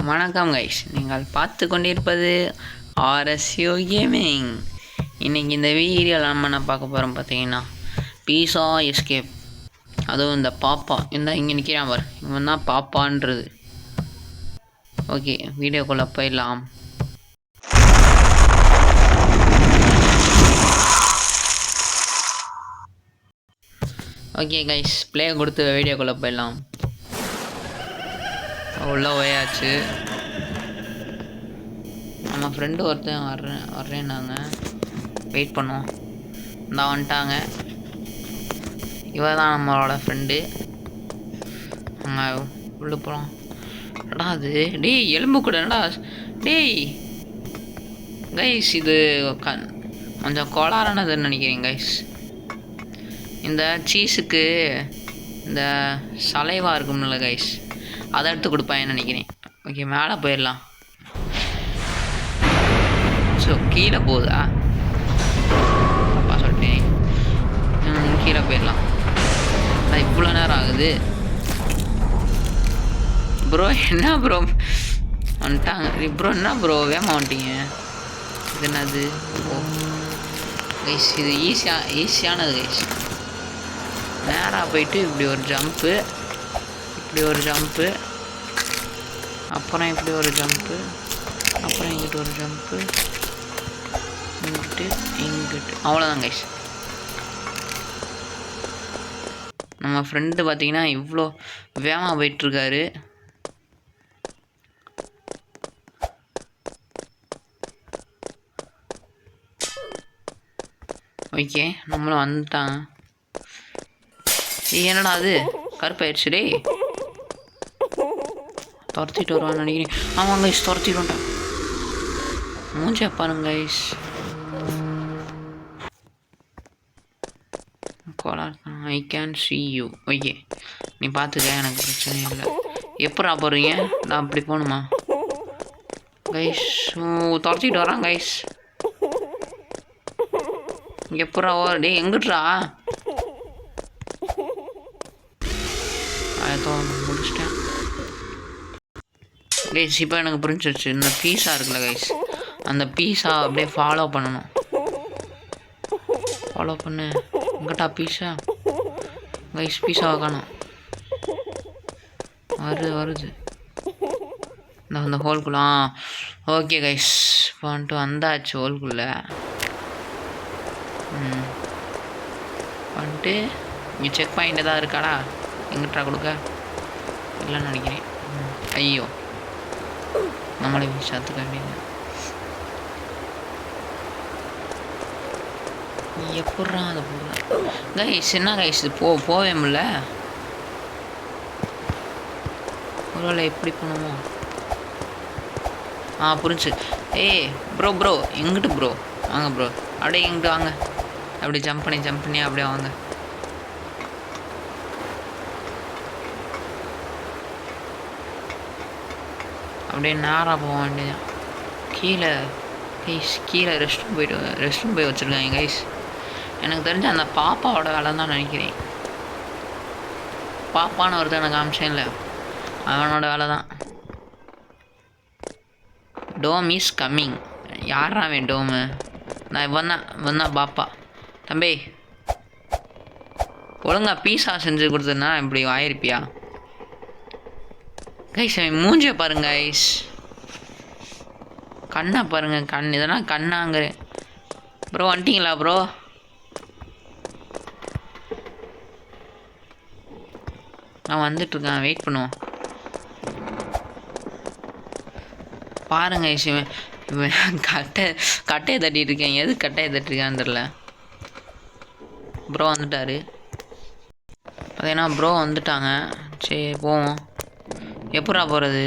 வணக்கம் கைஸ், நீங்கள் பார்த்து கொண்டிருப்பது ஆர்எஸ்யூ கேமிங். இன்றைக்கி இந்த வீடியோவில் நம்ம என்ன பார்க்க போகிறோம் பார்த்தீங்கன்னா, பீஸா எஸ்கேப். அதுவும் இந்த பாப்பா இங்கே நிற்கிறான் பார், இவன் தான் பாப்பான்றது. ஓகே, வீடியோக்குள்ளே போயிடலாம். ஓகே கைஸ், ப்ளே கொடுத்து வீடியோக்குள்ளே போயிடலாம். உள்ள போயாச்சு. நம்ம ஃப்ரெண்டு ஒருத்தன் வர்றேன்னாங்க, வெயிட் பண்ணுவோம். இந்த வந்துட்டாங்க. இவ தான் நம்மளோட ஃப்ரெண்டு. நம்ம உள்ள போகிறோம். டா அது டேய் எலும்பு கூடடா டேய். கைஸ் இது கொஞ்சம் கோளாறானதுன்னு நினைக்கிறேன் கைஸ். இந்த சீஸுக்கு இந்த சலைவா இருக்கும்ல கைஸ், அதை எடுத்து கொடுப்பேன்னு நினைக்கிறேன். ஓகே, மேலே போயிடலாம். ஸோ கீழே போகுதா? அப்பா சொல்லிட்டேன், கீழே போயிடலாம். இவ்வளோ நேரம் ஆகுது ப்ரோ. என்ன ப்ரோ வந்துட்டாங்க ப்ரோ? என்ன ப்ரோ வேகமாக வந்துட்டீங்க? இது என்னது? ஓ கைஸ், இது ஈஸியானது கைஸ். நேராக போயிட்டு இப்படி ஒரு ஜம்ப்பு, இப்படி ஒரு ஜம்ப்பு, அப்புறம் இப்படி ஒரு ஜம்ப்பு, அப்புறம் இங்கிட்டு ஒரு ஜம்ப்பு, இங்கிட்டு அவ்வளோதான் கைஸ். நம்ம ஃப்ரெண்டு பார்த்தீங்கன்னா இவ்வளோ வேகமாக போயிட்டுருக்காரு. ஓகே, நம்மளும் வந்துட்டாங்க. என்னடா அது கருப்பாயிடுச்சு டே. துரத்திட்டு வருவான்னு நினைக்கிறேன். ஆமாம் கைஸ், துரத்திட்டு வந்துட்டேன். மூஞ்ச பாருங்க guys. I can see you. Okay, நீ பார்த்துக்க, எனக்கு பிரச்சனை இல்லை. எப்படா போகிறீங்க? நான் அப்படி போகணுமா கைஸ்? துரத்திட்டு வரான் கைஸ். எப்படா டே எங்கிட்றா? முடிச்சிட்டேன் கைஸ். இப்போ எனக்கு புரிஞ்சிருச்சு. இந்த பீஸா இருக்குல்ல கைஸ், அந்த பீஸா அப்படியே ஃபாலோ பண்ணணும். ஃபாலோ பண்ணு. எங்கிட்டா பீஸா கைஸ்? பீஸாவை காணும். வருது இந்த ஹோல்குள்ளே. ஓகே கைஸ், வந்துட்டு வந்தாச்சு ஹோல்குள்ளே. வந்துட்டு இங்கே செக் பாயிண்ட் எதாவது இருக்காடா? எங்கிட்டா கொடுக்க இல்லைன்னு நினைக்கிறேன். ஐயோ, நம்மளே சத்துக்க வேண்டியது. எப்பட்றா அதை போடுறேன் கைஸ்? என்ன கைஸ் இது போவே முடியல. ஒருவேளை எப்படி பண்ணுவோம்? புரிஞ்சு. ப்ரோ எங்கிட்டு ப்ரோ? வாங்க ப்ரோ, அப்படியே எங்கிட்டு வாங்க. அப்படியே ஜம்ப் பண்ணி அப்படியே வாங்க. அப்படியே நேராக போக வேண்டியதான். கீழே ரெஸ்ட் ரூம் போய் வச்சுருக்காங்க கைஸ். எனக்கு தெரிஞ்ச அந்த பாப்பாவோட வேலை தான் நினைக்கிறேன். பாப்பான்னு ஒருத்தர் எனக்கு காமிச்சேன் இல்லை, அவனோட வேலை தான். டோம் இஸ் கம்மிங். யாரா அவன் டோமு? நான் வந்தா பாப்பா. தம்பி ஒழுங்கா பீஸா செஞ்சு கொடுத்துருந்தா இப்படி ஆயிருப்பியா கைஸ்? அவன் மூஞ்சியை பாருங்க கைஸ், கண்ணை பாருங்க. இதெல்லாம் கண்ணாங்க ப்ரோ. வந்துட்டீங்களா ப்ரோ? நான் வந்துட்டுருக்கேன், வெயிட் பண்ணுவோம். பாருங்க கைஸ், இவன் கட்டையை தட்டிட்டு இருக்கேன். எது கட்டையை தட்டிருக்கான்னு தெரில. ப்ரோ வந்துட்டாரு பார்த்தீங்கன்னா. ப்ரோ வந்துட்டாங்க. சரி போவோம். எப்படா போகிறது?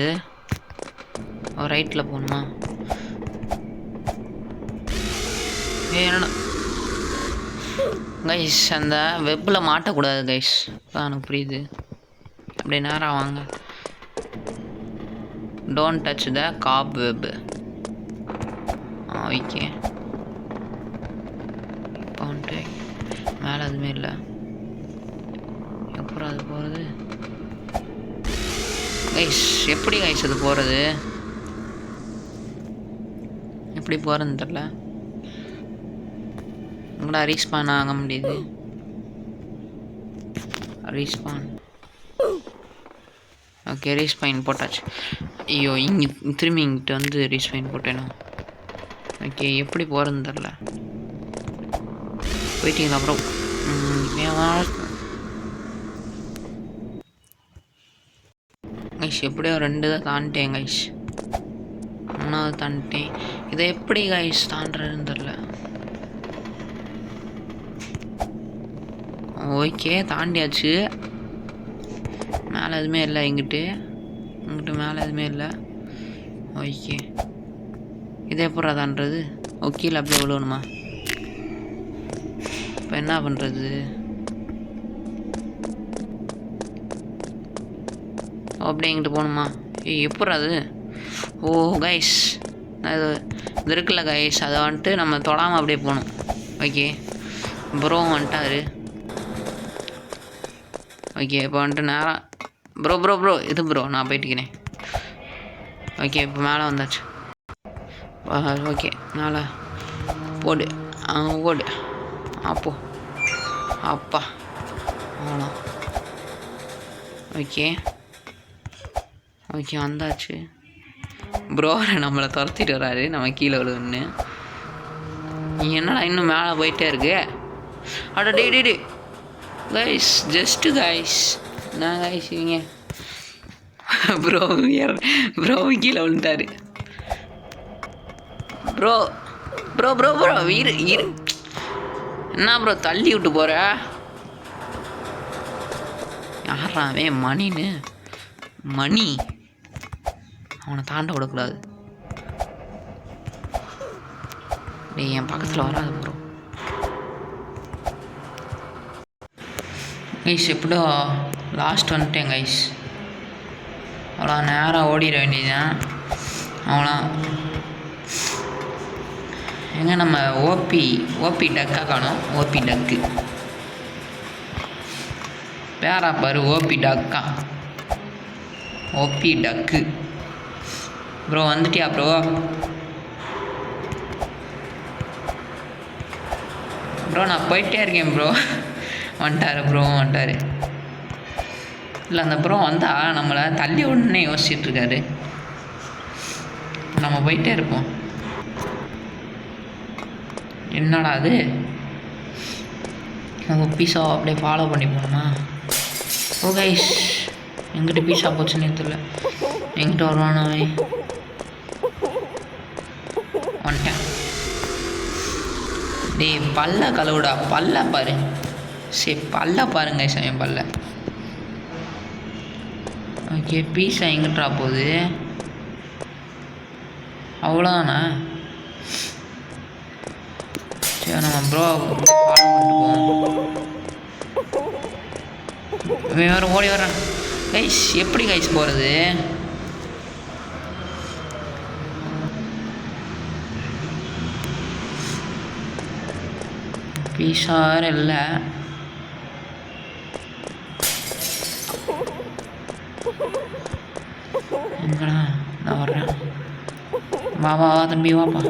ரைட்டில் போகணுமா? என்னடா கைஸ், அந்த வெப்பில் மாட்டக்கூடாது கைஸ். எனக்கு புரியுது. அப்படியே நேரம் வாங்க. Don't touch the cobweb. Okay, இப்போ வந்துட்டு மேலே எதுவுமே இல்லை. எப்பறம் அது போகிறது? கைஸ் எப்படி கைஸ் அது போகிறது? எப்படி போகிறதுன்னு தெரில. உங்களா ரீஸ்பான் ஆக முடியுது. ரீஸ்பான். ஓகே ரீஸ்பைன் போட்டாச்சு. ஐயோ இங்கே திரும்பி இங்கிட்ட வந்து ரீஸ்பைன் போட்டேனோ. ஓகே எப்படி போகிறதுன்னு தெரில. போயிட்டீங்களா அப்புறம் கைஸ் எப்படியோ 2 தான் தாண்டிட்டேன் கைஸ். 3வது தாண்டிட்டேன். இதை எப்படி கைஸ் தாண்டுறதுன்னு தெரில. ஓகே தாண்டியாச்சு. மேலே எதுவுமே இல்லை. இங்கிட்டு மேலே எதுவுமே இல்லை. ஓகே இதே எப்படா தாண்டுறது? ஓகே அப்படியே விழுவணுமா? இப்போ என்ன பண்ணுறது? அப்படியே இங்கிட்டு போகணுமா? எப்படா அது? ஓ கைஸ் அது இது இருக்குல்ல கைஸ், அதை வந்துட்டு நம்ம தொடாமல் அப்படியே போகணும். ஓகே ப்ரோ வந்துட்டாரு. ஓகே இப்போ வந்துட்டு நேரம் ப்ரோ இது ப்ரோ நான் போயிட்டுக்கிறேன். ஓகே இப்போ மேலே வந்தாச்சு. ஓகே மேலே போடு ஓடு அப்போ அப்பா அவ்வளோ. ஓகே ஓகே வந்தாச்சு. ப்ரோ நம்மளை துரத்திட்டு வராரு, நம்ம கீழே விழுவுன்னு. என்னடா இன்னும் மேலே போயிட்டே இருக்கு. அட டே கைஸ் ஜஸ்ட்டு கைஸ் நான் கைஸ் இவங்க ப்ரோ கீழே விழுந்துட்டாரு. ப்ரோ இரு என்ன ப்ரோ தள்ளி விட்டு போகிற? யாராவே மணி அவனை தாண்ட விடக்கூடாது. டேய் என் பக்கத்தில் வராது ப்ரோ. கைஸ் எப்படியோ லாஸ்ட் வந்துட்டேன் கைஸ். அவ்வளோ நேராக ஓடிட வேண்டியதுதான். அவ்வளோ எங்கே நம்ம ஓபி டக்காக காணும். ஓபி டக்கு பேரா பாரு. ஓபி டக்கு ப்ரோ வந்துட்டியா ப்ரோ? நான் போயிட்டே இருக்கேன் ப்ரோ. வந்துட்டாரு. இல்லை அந்த ப்ரோ வந்தால் நம்மளை தள்ளி உடனே யோசிச்சுட்ருக்காரு. நம்ம போயிட்டே இருப்போம். என்னடா அது? நம்ம பீஸா அப்படியே ஃபாலோ பண்ணி போகணுமா? ஓ கைஸ் எங்கிட்ட பீஸா போச்சுன்னு தெரியல. எங்கிட்ட வருவானோ வந்துட்டேன். டேய் பல்ல கழுவுடா. பல்ல பாரு. சரி பல்ல பாருங்க என் பல்ல. ஓகே பீஸா எங்கிட்டா போகுது? அவ்வளோதானே? சரி நம்ம ப்ரோ ஃபாலோ பண்ணிட்டு போவோம். வேறு ஓடி வரேன் கைஸ். எப்படி கைஸ் போகிறது? பீஸா வேறு இல்லை. எங்கடா நான் வர்றேன். வா தம்பி வாப்பா.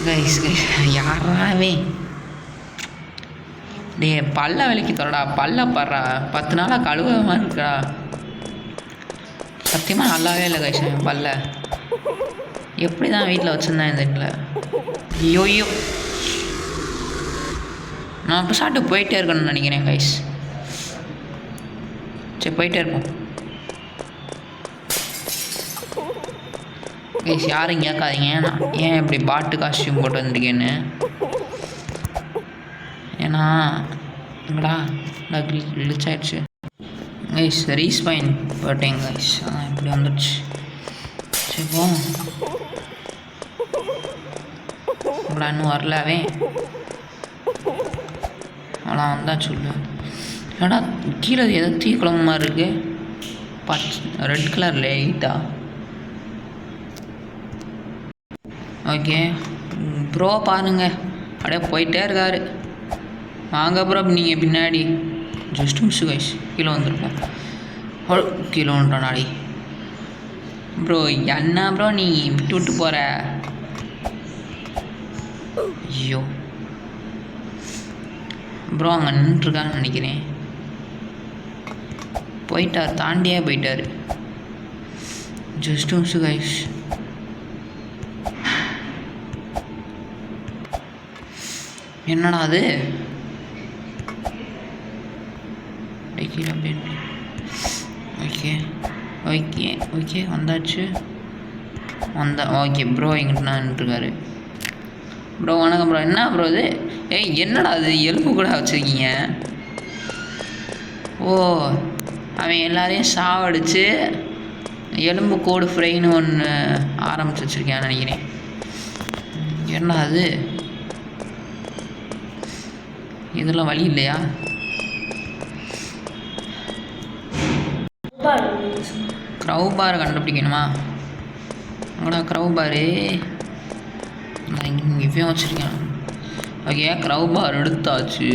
கைஸ் யாராவே டே பல்ல விலைக்கு தரடா. பல்ல படுறா. 10 நாளாக கழுவ மாதிரி இருக்கா. சத்தியமாக நல்லாவே இல்லை கைஸ். பல்ல எப்படி தான் வீட்டில் வச்சுருந்தேன் இந்த வீட்டில். ஐயோ நான் இப்போ சாப்பிட்டு போயிட்டே இருக்கணும்னு நினைக்கிறேன் கைஸ். சரி போயிட்டே இருப்போம் கைஸ். யாரும் கேட்காதீங்க நான் ஏன் இப்படி பாட்டு காஸ்டியூம் போட்டு வந்திருக்கேன்னு. ஏன்னா எங்கடா கிளிச் ஆயிடுச்சு கைஸ். ரீஸ்பைன் போட்டேன் கைஸ். இப்படி வந்துடுச்சு. சரி போ. இவ்வளோ இன்னும் வரலாவே. அவ்வளோ வந்தா சொல்லு. ஏன்னா கீழே ஏதோ தீ குழம்பு மாதிரி இருக்குது. ரெட் கலர் லைட்டா. ஓகே ப்ரோ பாருங்க அப்படியே போயிட்டே இருக்காரு. வாங்க ப்ரோ நீங்கள் பின்னாடி ஜஸ்ட் மிஸ் கைஸ் கீழே வந்திருப்போம். கீழே வந்துட்டோம். ப்ரோ என்ன ப்ரோ நீ விட்டு விட்டு போகிற? ஐயோ ப்ரோ அங்கே நின்றுருக்கான்னு நினைக்கிறேன். போயிட்டார், தாண்டியே போயிட்டார். Just miss guys. என்னடா அது? ஓகே ஓகே ஓகே வந்தாச்சு. ஓகே ப்ரோ எங்கிட்ட நின்றுருக்காரு. ப்ரோ வணக்கம் ப்ரோ. என்ன ப்ரோ இது? ஏய் என்னடா அது எலும்பு கூட வச்சுருக்கீங்க? ஓ அவன் எல்லாரையும் சாவடிச்சு எலும்பு கோடு ஃப்ரைன்னு ஒன்று ஆரம்பிச்சு வச்சுருக்கேன்னு நினைக்கிறேன். என்ன அது? இதெல்லாம் வழி இல்லையா? க்ரௌ பார் கண்டுபிடிக்கணுமா? அங்கடா க்ரௌ பாரு. நான் இங்கே வச்சுருக்கேன். ஓகே க்ரௌ பார் எடுத்தாச்சு.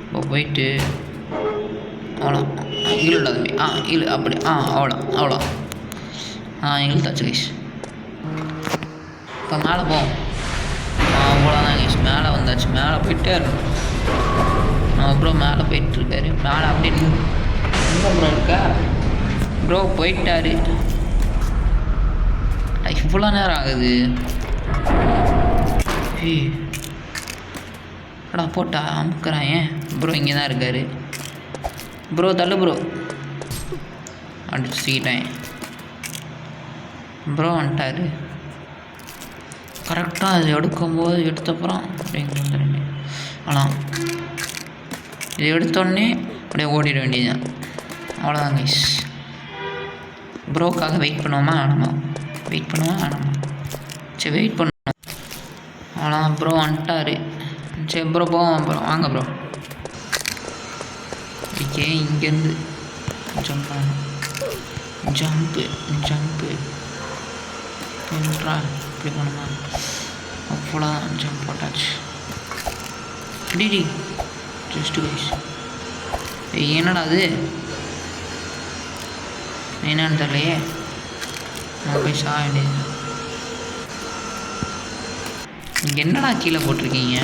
இப்போ போயிட்டு அவ்வளோ இழுடா தம்பி. இழு அப்படி அவ்வளோ இழுத்தாச்சு கைஸ். இப்போ மேலே போவோம். அவ்வளோதான் கைஸ், மேலே வந்தாச்சு. மேலே போயிட்டே இருக்கணும். அப்புறம் மேலே போயிட்டுருக்காரு. மேலே அப்படியே ப்ரோ இருக்கா? ப்ரோ போயிட்டாரு. இவ்வளோ நேரம் ஆகுது. அடா போட்டா அமுக்குறான். ஏன் ப்ரோ இங்கே தான் இருக்கார். ப்ரோ தள்ளு ப்ரோ. அடிச்சுக்கிட்டேன். ப்ரோ வந்துட்டார். கரெக்டாக அது எடுக்கும்போது எடுத்தப்புறம் அப்படியே வந்துடுங்க. ஆனால் இது எடுத்தோடனே அப்படியே ஓடிட வேண்டியதுதான். அவ்வளோதான் கைஸ். ப்ரோக்காக வெயிட் பண்ணுவோமா வேணாமா? வெயிட் பண்ணுவோமா வேணாமா? சரி வெயிட் பண்ணுவோம். அவ்வளோதான் ப்ரோ வந்துட்டார். சரி ப்ரோ போவோம். ப்ரோ வாங்க ப்ரோ. ஓகே இங்கேருந்து ஜம்ப் பண்ணணும். ஜம்ப்பு என்னடா இப்படி பண்ணுமா? அவ்வளோதான் ஜம்ப் போட்டாச்சு. டிடி ஜஸ்ட்டு கைஸ். என்னடா அது? என்னன்னு தெரியலையே. நான் போய் சாக வேண்டியது. இங்கே என்னடா கீழே போட்டிருக்கீங்க?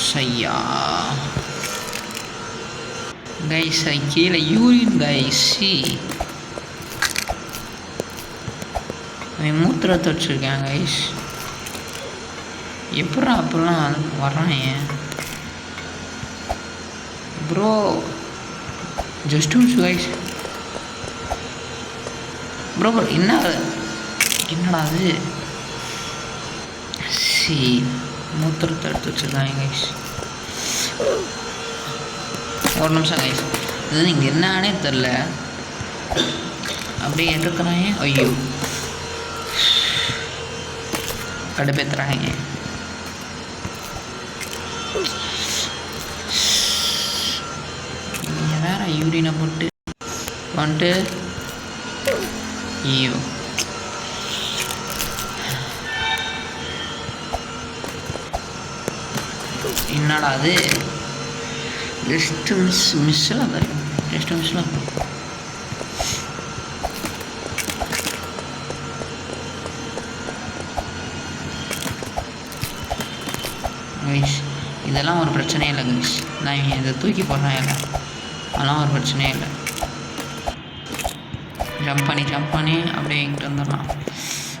சையா கைஸ் கீழே யூரின் கைஸ். அவன் மூத்திரத்தை வச்சுருக்கேன் கைஸ். எப்படா அப்பெல்லாம் வர்றான் bro? Just miss guys. Bro என்னடா அது? மூத்திரத்தை எடுத்து வச்சுருக்காங்க கைஸ். ஒரு நிமிஷம் கைஸ். இது இங்கே என்னானே தெரில. அப்படியே எடுக்கிறாங்க. ஐயோ கடுப்பேற்றுறாங்க. இங்கே வேற யூரினை போட்டு வந்துட்டு. ஐயோ என்னடா அது? ஜஸ்ட்டு மிஸ்ஸில் பாருங்க. ஜஸ்ட்டு மிஸ்ஸில் கைஸ் இதெல்லாம் ஒரு பிரச்சனையே இல்லை கைஸ். நான் இதை தூக்கி போடுறேன் இல்லை, அதெல்லாம் ஒரு பிரச்சனையே இல்லை. ஜம்ப் பண்ணி அப்படியே எங்கிட்ட வந்துடலாம்.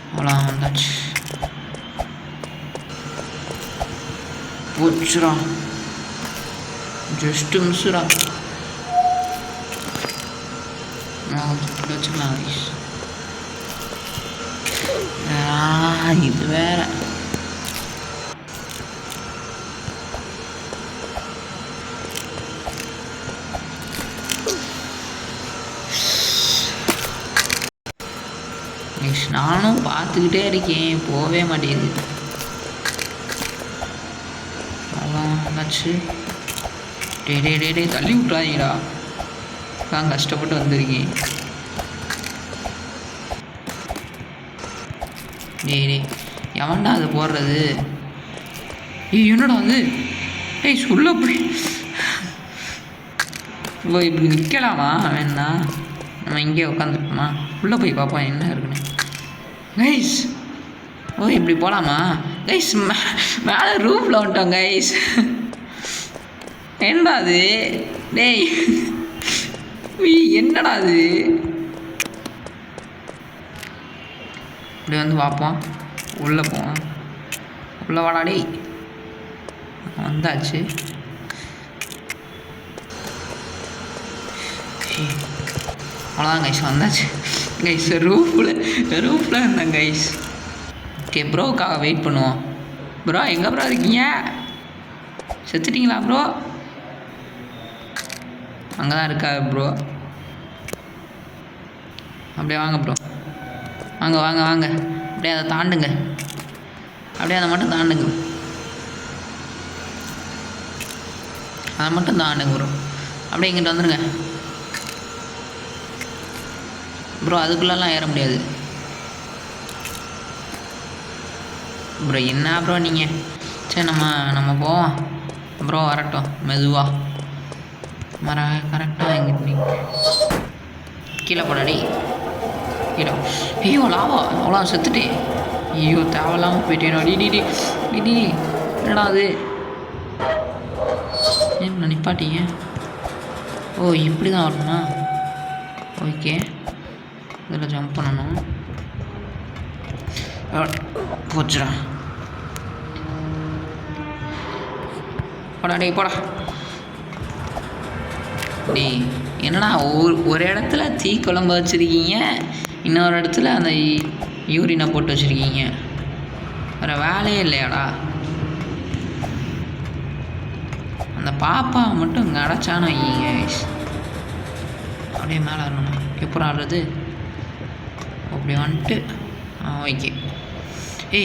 அவ்வளோ வந்தாச்சு. போச்சுடா. ஜஸ்ட்டு மிஸ்ஸுடா. வச்சுக்கலாம் கைஸ். இது வேற. நானும் பார்த்துக்கிட்டே இருக்கேன், போகவே மாட்டேங்குது. ஆச்சு. டே தள்ளி விட்றாதீங்கடா. நான் கஷ்டப்பட்டு வந்திருக்கேன். டே எவன்டா அது போடுறது? என்னடா அது? சொல்ல போய் இப்படி நிற்கலாமா? வேணா நம்ம இங்கே உட்காந்துருக்கோமா? உள்ளே போய் பார்ப்போம் என்ன இருக்குன்னு. கைஸ் இப்படி போகலாமா கைஸ்? மேலே ரூஃபில் வந்துட்டோம் கைஸ். என்னடா அது? என்னடா அது? இப்படி வந்து பார்ப்போம். உள்ளே போவோம். உள்ளே வாடாடி. வந்தாச்சு. அவ்வளோதான் கைஸ், வந்தாச்சு கைஸ். ரூஃபில் இருந்தேன் கைஸ். ஓகே ப்ரோவுக்காக வெயிட் பண்ணுவோம். ப்ரோ எங்கே ப்ரோ இருக்கீங்க? செத்துட்டிங்களா ப்ரோ? அங்கே தான் இருக்கா ப்ரோ. அப்படியே வாங்க ப்ரோ, வாங்க வாங்க வாங்க. அப்படியே அதை தாண்டுங்க, அப்படியே அதை மட்டும் தாண்டுங்க, அதை மட்டும் தாண்டுங்க ப்ரோ. அப்படியே இங்கிட்ட வந்துடுங்க ப்ரோ. அதுக்குள்ளெல்லாம் ஏற முடியாது ப்ரோ. என்ன ப்ரோ நீங்கள்? சரி நம்ம போவோம் ப்ரோ. வரட்டும் மெதுவாக கரெக்டாக எங்கிட்ட கீழே போடாடி. கீழே. லாவா அவ்வளோ செத்துட்டேன். தேவையில்லாமல் போயிட்டேன். டி என்னடா அது? நான் நிப்பாட்டிங்க. இப்படி தான் வரணுமா? ஓகே, இதில் ஜம்ப் பண்ணணும். போச்சுடா. போடா போடா. என்னடா ஒரு இடத்துல தீ குழம்பு வச்சுருக்கீங்க, இன்னொரு இடத்துல அந்த யூரினை போட்டு வச்சுருக்கீங்க. வேறு வேலையே இல்லையாடா? அந்த பாப்பா மட்டும் இங்கே அடைச்சானு வைங்க. அப்படியே மேலே வரணும். எப்படி ஆடுறது? அப்படி வந்துட்டு ஓகே.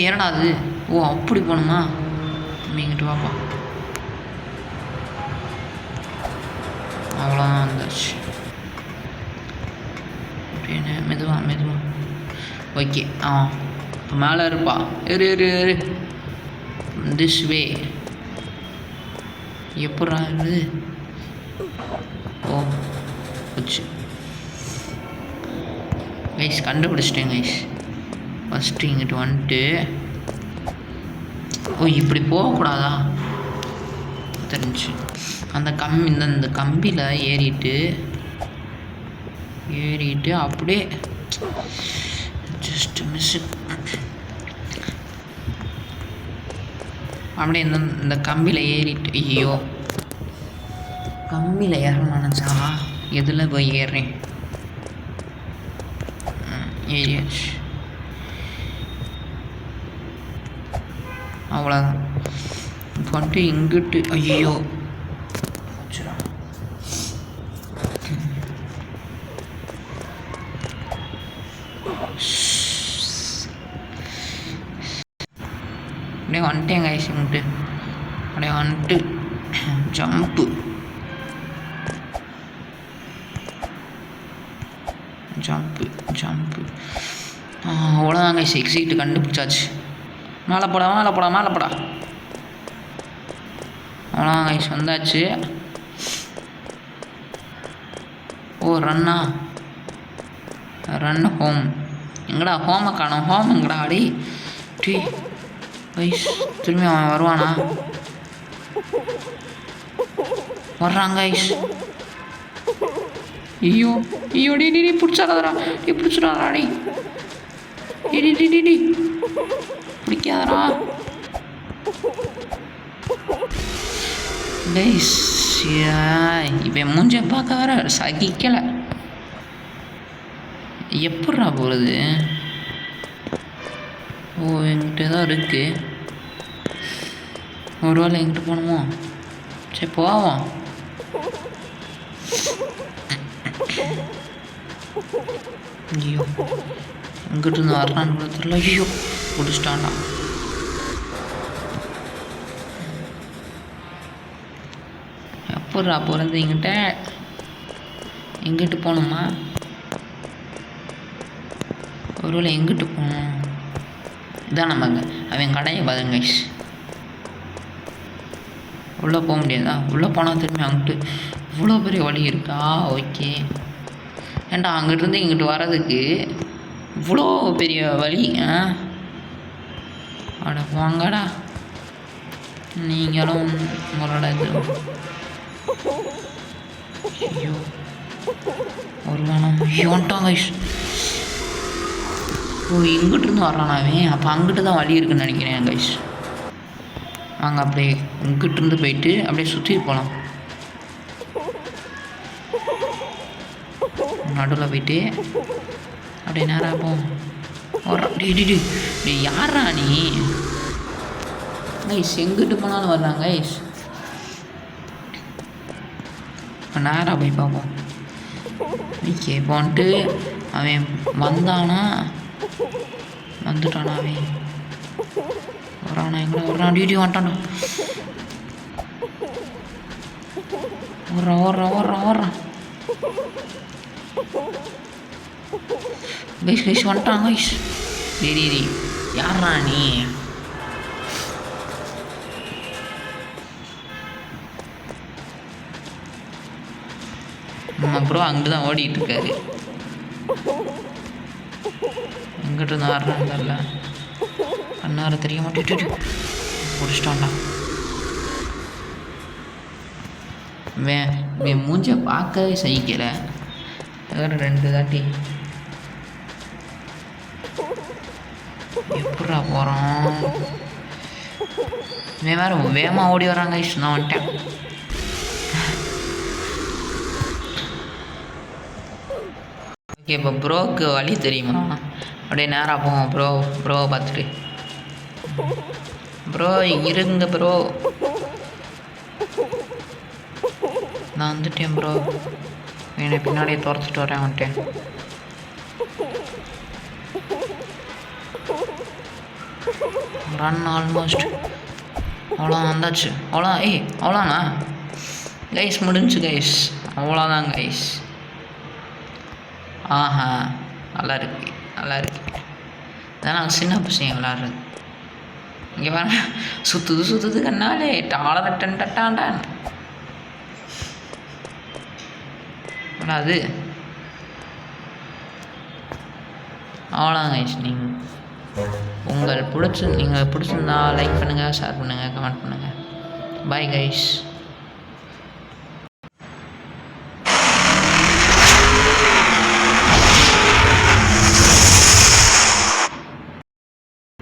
என்னடா அது? அப்படி போகணுமா? இங்கிட்டு பாப்பா. அவ்வளோதான் வந்துச்சு. அப்படின்னு மெதுவாக ஓகே. இப்போ மேலே இருப்பா. இரு திஸ் வே. எப்படா இருக்குது? போச்சு கைஸ். கண்டுபிடிச்சிட்டேன் கைஸ். ஃபஸ்ட்டு இங்கிட்டு வந்துட்டு இப்படி போகக்கூடாதா? தெரிஞ்சு அந்த இந்த கம்பியில் ஏறிட்டு அப்படியே ஜஸ்ட் மிஸ்ஸு. அப்படியே இந்த கம்பியில் ஏறிட்டு கம்பியில் ஏறணும்னு நினச்சா எதில் போய் ஏறுறேன்? ஏறியாச்சு. அவ்வளோதான். இப்போ வந்துட்டு இங்கிட்டு அப்படியே வந்துட்டேன் கைஸ். இங்கிட்டு அப்படியே வந்துட்டு ஜம்ப்பு அவ்வளோதான் கைஸ். எக்ஸிட் கண்டுபிடிச்சாச்சு. மேலே போடா. அவ்வளோதான் கைஸ், வந்தாச்சு. Run home. எங்கடா ஹோமை காணோம்? ஹோம் எங்கடா? அடி கைஸ், திரும்பி அவன் வருவானா? வர்றாங்க கைஸ். டி பிடிச்சாதரா. பிடிச்சிடாதரா. டி பிடிக்காதரா கைஸ். இப்போ மூஞ்ச பார்க்க வர சகிக்கலை. எப்பட்றா போகிறது? என்கிட்ட தான் இருக்குது. ஒரு வேளை எங்கிட்ட போகணுமோ? சரி போவோம். எங்கிட்ட இருந்து வரலான்னு கூட தெரியல. பிடிச்சிட்டான்டா. எப்பட்றா போகிறது? எங்கிட்ட போகணுமா? ஒருவேளை எங்கிட்டு போகணும்? இதான் நம்ம அவன் கடையை பாருங்க கைஸ். உள்ளே போக முடியாதா? உள்ளே போனால் திரும்பி அங்கிட்டு இவ்வளோ பெரிய வழி இருக்கா? ஓகே. ஏன்டா அங்கிட்டிருந்து இங்கிட்டு வர்றதுக்கு இவ்வளோ பெரிய வழி? அட வாங்கடா நீங்களும் உங்களோட இது. ஐயோ ஒரு வேணாம் ஐயோன்ட்டான் கைஸ். ஓ இங்கிட்டிருந்து வர்றானாவே, அப்போ அங்கிட்டு தான் வழி இருக்குன்னு நினைக்கிறேன் கைஸ். வாங்க அப்படியே இங்கிட்டிருந்து போயிட்டு அப்படியே சுற்றி போகலாம். நடுவில் போயிட்டு அப்படியே நேராக போவோம். டே யாரா நீ கைஸ்? எங்கிட்டு போனாலும் வர்றாங்க கைஸ். நேராக போய் பார்ப்போம். ஓகே இப்போ வந்துட்டு அவன் வந்தானா? வந்துட்டானா? அவன் வரானா? எங்கே வர்றான்? டியூட்டி வந்துட்டானா? ஓடுறான் கைஸ் வந்துட்டான் கைஸ். டேடி யாரா நீ? அப்புறம் அங்கிட்டு தான் ஓடிட்டு இருக்காரு. எங்கிட்ட இருந்து வர்றாங்கல்ல அண்ணார தெரிய மாட்டேட்டு முடிச்சிட்டான்டா. வேன் மூஞ்ச பார்க்கவே சகிக்கல. வேறு 2 தாட்டி எப்படா போகிறான்? வேறு வேகமாக ஓடி வராங்க கைஸ். நான் வந்துட்டேன். ஓகே இப்போ ப்ரோவுக்கு வழி தெரியுமா? அப்படியே நேராக போவோம். ப்ரோவை பார்த்துட்டு ப்ரோ இருங்க ப்ரோ, நான் வந்துட்டேன் ப்ரோ. என்னை பின்னாடியே துரத்துட்டு வரேன். வந்துட்டேன். ரன் ஆல்மோஸ்ட் அவ்வளோ வந்தாச்சு. அவ்வளோண்ணா கைஸ், முடிஞ்சு கைஸ். அவ்வளோதான் கைஸ். ஆஹா நல்லா இருக்கு. இதான் நாங்கள் சின்ன பசங்க விளாட்றது. இங்கே பாருங்க சுற்றுது கண்ணாலே டாலரட்டான் அது. அவ்வளோதான் கைஸ். நீங்கள் பிடிச்சிருந்தா லைக் பண்ணுங்கள், ஷேர் பண்ணுங்கள், கமெண்ட் பண்ணுங்கள். Bye guys.